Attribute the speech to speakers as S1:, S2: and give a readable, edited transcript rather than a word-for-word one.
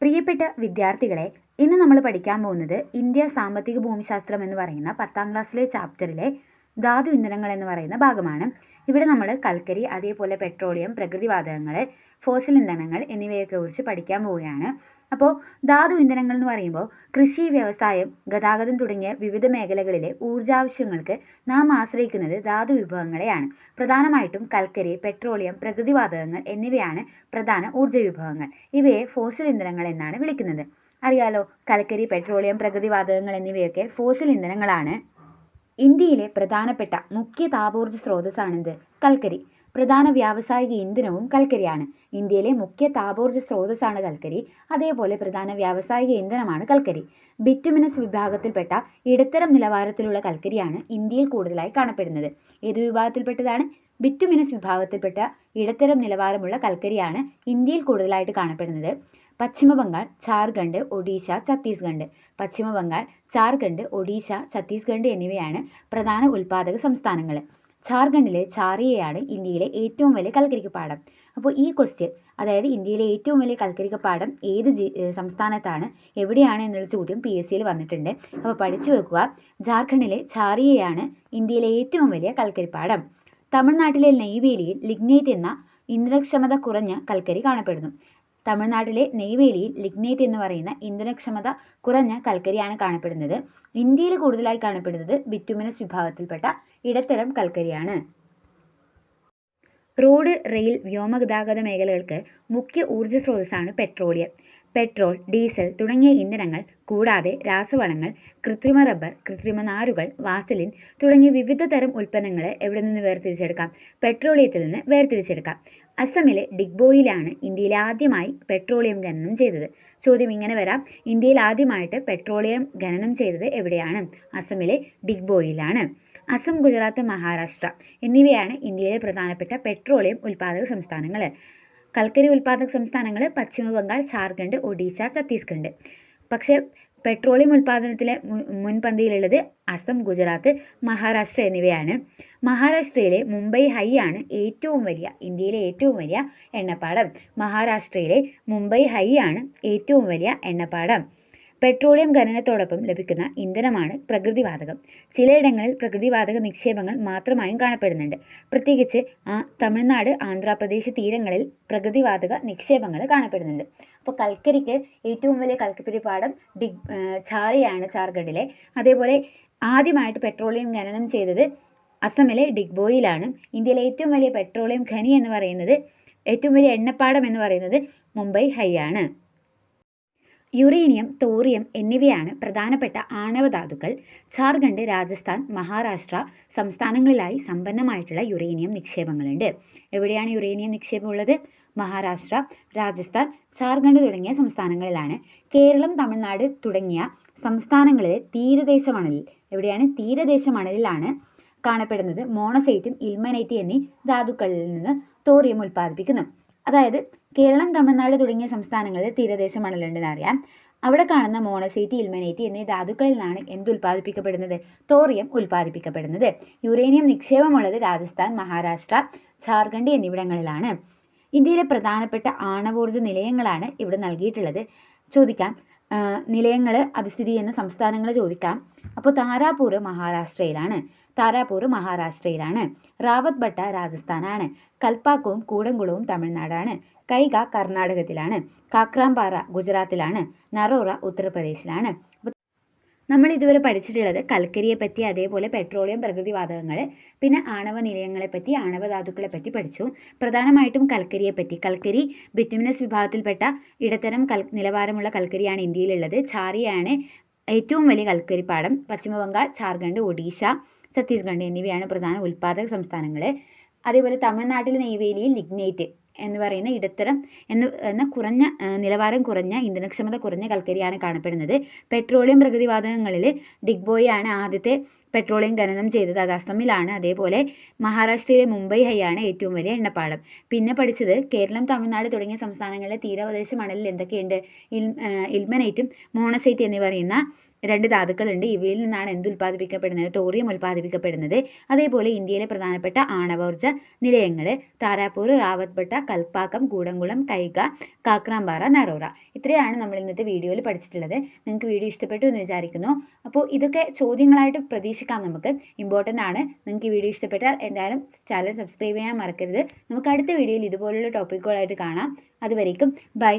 S1: പ്രിയപ്പെട്ട വിദ്യാർത്ഥികളെ, ഇന്ന് നമ്മൾ പഠിക്കാൻ പോകുന്നത് ഇന്ത്യ സാമ്പത്തിക ഭൂമിശാസ്ത്രം എന്ന് പറയുന്ന 10ാം ക്ലാസ്സിലെ ചാപ്റ്ററിലെ ധാതു ഇന്ധനങ്ങൾ എന്ന് പറയുന്ന ഭാഗമാണ്. ഇവിടെ നമ്മൾ കൽക്കരി, അതേപോലെ പെട്രോളിയം, പ്രകൃതിവാതകങ്ങൾ, ഫോസിൽ ഇന്ധനങ്ങൾ എന്നിവയൊക്കെ കുറിച്ച് പഠിക്കാൻ പോവുകയാണ്. അപ്പോൾ ധാതു ഇന്ധനങ്ങൾ എന്ന് പറയുമ്പോൾ കൃഷി, വ്യവസായം, ഗതാഗതം തുടങ്ങിയ വിവിധ മേഖലകളിലെ ഊർജാവശ്യങ്ങൾക്ക് നാം ആശ്രയിക്കുന്നത് ധാതു വിഭവങ്ങളെയാണ്. പ്രധാനമായിട്ടും കൽക്കരി, പെട്രോളിയം, പ്രകൃതിവാതകങ്ങൾ എന്നിവയാണ് പ്രധാന ഊർജ്ജ വിഭവങ്ങൾ. ഇവയെ ഫോസിൽ ഇന്ധനങ്ങൾ എന്നാണ് വിളിക്കുന്നത്. അറിയാലോ, കൽക്കരി, പെട്രോളിയം, പ്രകൃതിവാതകങ്ങൾ എന്നിവയൊക്കെ ഫോസിൽ ഇന്ധനങ്ങളാണ്. ഇന്ത്യയിലെ പ്രധാനപ്പെട്ട മുഖ്യ താപോർജ്ജ സ്രോതസ്സാണിത് കൽക്കരി. പ്രധാന വ്യാവസായിക ഇന്ധനവും കൽക്കരിയാണ്. ഇന്ത്യയിലെ മുഖ്യ താപോർജ്ജ സ്രോതസ്സാണ് കൽക്കരി. അതേപോലെ പ്രധാന വ്യാവസായിക ഇന്ധനമാണ് കൽക്കരി. ബിറ്റുമിനസ് വിഭാഗത്തിൽപ്പെട്ട ഇടത്തരം നിലവാരത്തിലുള്ള കൽക്കരിയാണ് ഇന്ത്യയിൽ കൂടുതലായി കാണപ്പെടുന്നത്. ഏത് വിഭാഗത്തിൽപ്പെട്ടതാണ്? ബിറ്റുമിനസ് വിഭാഗത്തിൽപ്പെട്ട ഇടത്തരം നിലവാരമുള്ള കൽക്കരിയാണ് ഇന്ത്യയിൽ കൂടുതലായിട്ട് കാണപ്പെടുന്നത്. പശ്ചിമ ബംഗാൾ, ജാർഖണ്ഡ്, ഒഡീഷ, ഛത്തീസ്ഗഡ്. പശ്ചിമ ബംഗാൾ, ജാർഖണ്ഡ്, ഒഡീഷ, ഛത്തീസ്ഗഡ് എന്നിവയാണ് പ്രധാന ഉൽപ്പാദക സംസ്ഥാനങ്ങൾ. ജാർഖണ്ഡിലെ ഛാറിയയാണ് ഇന്ത്യയിലെ ഏറ്റവും വലിയ കൽക്കരിക്കപ്പാടം. അപ്പോൾ ഈ ക്വസ്റ്റ്യൻ, അതായത് ഇന്ത്യയിലെ ഏറ്റവും വലിയ കൽക്കരിക്കപ്പാടം ഏത് സംസ്ഥാനത്താണ്, എവിടെയാണ് എന്നുള്ള ചോദ്യം PSCയിൽ വന്നിട്ടുണ്ട്. അപ്പോൾ പഠിച്ചു വെക്കുക. ജാർഖണ്ഡിലെ ഛാറിയയാണ് ഇന്ത്യയിലെ ഏറ്റവും വലിയ കൽക്കരിപ്പാടം. തമിഴ്നാട്ടിലെ നെയ്വേലിയിൽ ലിഗ്നൈറ്റ് എന്ന ഇന്ധനക്ഷമത കുറഞ്ഞ കൽക്കരി കാണപ്പെടുന്നു. തമിഴ്നാട്ടിലെ നെയ്വേലിയിൽ ലിഗ്നൈറ്റ് എന്ന് പറയുന്ന ഇന്ധനക്ഷമത കുറഞ്ഞ കൽക്കരിയാണ് കാണപ്പെടുന്നത്. ഇന്ത്യയിൽ കൂടുതലായി കാണപ്പെടുന്നത് ബിറ്റുമിനസ് വിഭാഗത്തിൽപ്പെട്ട ഇടത്തരം കൽക്കരിയാണ്. റോഡ്, റെയിൽ, വ്യോമഗതാഗത മേഖലകൾക്ക് മുഖ്യ ഊർജ്ജ സ്രോതസ്സാണ് പെട്രോളിയം. പെട്രോൾ, ഡീസൽ തുടങ്ങിയ ഇന്ധനങ്ങൾ കൂടാതെ രാസവളങ്ങൾ, കൃത്രിമ റബ്ബർ, കൃത്രിമ നാരുകൾ, വാസലിൻ തുടങ്ങിയ വിവിധ തരം ഉൽപ്പന്നങ്ങൾ എവിടെ നിന്ന് വേർതിരിച്ചെടുക്കാം? പെട്രോളിയത്തിൽ നിന്ന് വേർതിരിച്ചെടുക്കാം. അസമിലെ ഡിഗ്ബോയിലാണ് ഇന്ത്യയിൽ ആദ്യമായി പെട്രോളിയം ഖനനം ചെയ്തത്. ചോദ്യം ഇങ്ങനെ വരാം: ഇന്ത്യയിൽ ആദ്യമായിട്ട് പെട്രോളിയം ഖനനം ചെയ്തത് എവിടെയാണ്? അസമിലെ ഡിഗ്ബോയിലാണ്. അസം, ഗുജറാത്ത്, മഹാരാഷ്ട്ര എന്നിവയാണ് ഇന്ത്യയിലെ പ്രധാനപ്പെട്ട പെട്രോളിയം ഉൽപ്പാദക സംസ്ഥാനങ്ങൾ. കൽക്കരി ഉൽപ്പാദക സംസ്ഥാനങ്ങൾ പശ്ചിമ ബംഗാൾ, ജാർഖണ്ഡ്, ഒഡീഷ, ഛത്തീസ്ഗഡ്. പക്ഷേ പെട്രോളിയം ഉൽപ്പാദനത്തിലെ മുൻപന്തിയിലുള്ളത് അസം, ഗുജറാത്ത്, മഹാരാഷ്ട്ര എന്നിവയാണ്. മഹാരാഷ്ട്രയിലെ മുംബൈ ഹൈ ആണ് ഇന്ത്യയിലെ ഏറ്റവും വലിയ എണ്ണപ്പാടം. മഹാരാഷ്ട്രയിലെ മുംബൈ ഹൈ ആണ് ഏറ്റവും വലിയ എണ്ണപ്പാടം. പെട്രോളിയം ഖനനത്തോടൊപ്പം ലഭിക്കുന്ന ഇന്ധനമാണ് പ്രകൃതിവാതകം. ചിലയിടങ്ങളിൽ പ്രകൃതിവാതക നിക്ഷേപങ്ങൾ മാത്രമായും കാണപ്പെടുന്നുണ്ട്. പ്രത്യേകിച്ച് തമിഴ്നാട്, ആന്ധ്രാപ്രദേശ് തീരങ്ങളിൽ പ്രകൃതിവാതക നിക്ഷേപങ്ങൾ കാണപ്പെടുന്നുണ്ട്. അപ്പോൾ കൽക്കരിക്ക് ഏറ്റവും വലിയ കൽക്കരിപ്പാടം ഛാറിയാണ് ജാർഖണ്ഡിലെ. അതേപോലെ ആദ്യമായിട്ട് പെട്രോളിയം ഖനനം ചെയ്തത് അസമിലെ ഡിഗ്ബോയിലാണ്. ഇന്ത്യയിലെ ഏറ്റവും വലിയ പെട്രോളിയം ഖനി എന്ന് പറയുന്നത്, ഏറ്റവും വലിയ എണ്ണപ്പാടം എന്ന് പറയുന്നത് മുംബൈ ഹൈ ആണ്. യുറേനിയം, തോറിയം എന്നിവയാണ് പ്രധാനപ്പെട്ട ആണവധാതുക്കൾ. ജാർഖണ്ഡ്, രാജസ്ഥാൻ, മഹാരാഷ്ട്ര സംസ്ഥാനങ്ങളിലായി സമ്പന്നമായിട്ടുള്ള യുറേനിയം നിക്ഷേപങ്ങളുണ്ട്. എവിടെയാണ് യുറേനിയം നിക്ഷേപം ഉള്ളത്? മഹാരാഷ്ട്ര, രാജസ്ഥാൻ, ജാർഖണ്ഡ് തുടങ്ങിയ സംസ്ഥാനങ്ങളിലാണ്. കേരളം, തമിഴ്നാട് തുടങ്ങിയ സംസ്ഥാനങ്ങളിലെ തീരദേശ മണലിൽ, എവിടെയാണ്? തീരദേശ മണലിലാണ് കാണപ്പെടുന്നത്. മോണസൈറ്റും ഇൽമനൈറ്റ് എന്നീ ധാതുക്കളിൽ നിന്ന് തോറിയം ഉൽപ്പാദിപ്പിക്കുന്നു. അതായത് കേരളം, തമിഴ്നാട് തുടങ്ങിയ സംസ്ഥാനങ്ങളിൽ തീരദേശ മണലുണ്ടെന്ന് അറിയാം. അവിടെ കാണുന്ന മോണസൈറ്റ്, ഇൽമനൈറ്റ് എന്നീ ധാതുക്കളിൽ നിന്നാണ് ഉൽപ്പാദിപ്പിക്കപ്പെടുന്നത്? തോറിയം ഉൽപ്പാദിപ്പിക്കപ്പെടുന്നത്. യുറേനിയം നിക്ഷേപമുള്ളത് രാജസ്ഥാൻ, മഹാരാഷ്ട്ര, ജാർഖണ്ഡ് എന്നിവിടങ്ങളിലാണ്. ഇന്ത്യയിലെ പ്രധാനപ്പെട്ട ആണവോർജ്ജ നിലയങ്ങളാണ് ഇവിടെ നൽകിയിട്ടുള്ളത്. ചോദിക്കാം, നിലയങ്ങൾ, അത് സ്ഥിതി ചെയ്യുന്ന സംസ്ഥാനങ്ങൾ ചോദിക്കാം. അപ്പോൾ താരാപൂർ മഹാരാഷ്ട്രയിലാണ്. റാവത്ത് ഭട്ട രാജസ്ഥാനാണ്. കൽപ്പാക്കവും കൂടംകുളവും തമിഴ്നാടാണ്. കൈഗ കർണാടകത്തിലാണ്. കാക്രാംപാറ ഗുജറാത്തിലാണ്. നറോറ ഉത്തർപ്രദേശിലാണ്. നമ്മൾ ഇതുവരെ പഠിച്ചിട്ടുള്ളത് കൽക്കരിയെ പറ്റി, അതേപോലെ പെട്രോളിയം, പ്രകൃതിവാതകങ്ങൾ, പിന്നെ ആണവ നിലയങ്ങളെ പറ്റി, ആണവധാതുക്കളെ പറ്റി പഠിച്ചു. പ്രധാനമായിട്ടും കൽക്കരിയെ പറ്റി. കൽക്കരി ബിറ്റുമിനസ് വിഭാഗത്തിൽപ്പെട്ട ഇടത്തരം നിലവാരമുള്ള കൽക്കരിയാണ് ഇന്ത്യയിലുള്ളത്. ഛാറിയയാണ് ഏറ്റവും വലിയ കൽക്കരിപ്പാടം. പശ്ചിമ ബംഗാൾ, ജാർഖണ്ഡ്, ഒഡീഷ, ഛത്തീസ്ഗഡ് എന്നിവയാണ് പ്രധാന ഉൽപ്പാദക സംസ്ഥാനങ്ങൾ. അതേപോലെ തമിഴ്നാട്ടിലെ നെയ്വേലിയിൽ ലിഗ്നൈറ്റ് എന്ന് പറയുന്ന ഇടത്തരം കുറഞ്ഞ നിലവാരം കുറഞ്ഞ, ഇന്ധനക്ഷമത കുറഞ്ഞ കൽക്കരിയാണ് കാണപ്പെടുന്നത്. പെട്രോളിയം, പ്രകൃതിവാതകങ്ങളിൽ ഡിഗ്ബോയിയാണ് ആദ്യത്തെ പെട്രോളിയം ഖനനം ചെയ്തത്. അത് അസമിലാണ്. അതേപോലെ മഹാരാഷ്ട്രയിലെ മുംബൈ ഹൈ ആണ് ഏറ്റവും വലിയ എണ്ണപ്പാടം. പിന്നെ പഠിച്ചത് കേരളം, തമിഴ്നാട് തുടങ്ങിയ സംസ്ഥാനങ്ങളിലെ തീരപ്രദേശ മണലിൽ എന്തൊക്കെയുണ്ട്? ഇൽമനൈറ്റും മോണസൈറ്റ് എന്ന് പറയുന്ന 2 ധാതുക്കളുണ്ട്. ഇവയിൽ നിന്നാണ് എന്ത് ഉൽപ്പാദിപ്പിക്കപ്പെടുന്നത്? തോറിയം ഉൽപ്പാദിപ്പിക്കപ്പെടുന്നത്. അതേപോലെ ഇന്ത്യയിലെ പ്രധാനപ്പെട്ട ആണവോർജ്ജ നിലയങ്ങൾ താരാപൂർ, റാവത്ത്പട്ട, കൽപ്പാക്കം, കൂടംകുളം, കൈഗ, കാക്രാമ്പാറ, നറോറ. ഇത്രയാണ് നമ്മൾ ഇന്നത്തെ വീഡിയോയിൽ പഠിച്ചിട്ടുള്ളത്. നിങ്ങൾക്ക് വീഡിയോ ഇഷ്ടപ്പെട്ടു എന്ന് വിചാരിക്കുന്നു. അപ്പോൾ ഇതൊക്കെ ചോദ്യങ്ങളായിട്ട് പ്രതീക്ഷിക്കാം നമുക്ക്. ഇമ്പോർട്ടൻ്റ് ആണ്. നിങ്ങൾക്ക് ഈ വീഡിയോ ഇഷ്ടപ്പെട്ടാൽ എന്തായാലും ചാനൽ സബ്സ്ക്രൈബ് ചെയ്യാൻ മറക്കരുത്. നമുക്ക് അടുത്ത വീഡിയോയിൽ ഇതുപോലുള്ള ടോപ്പിക്കുകളായിട്ട് കാണാം. അതുവരേക്കും ബൈ.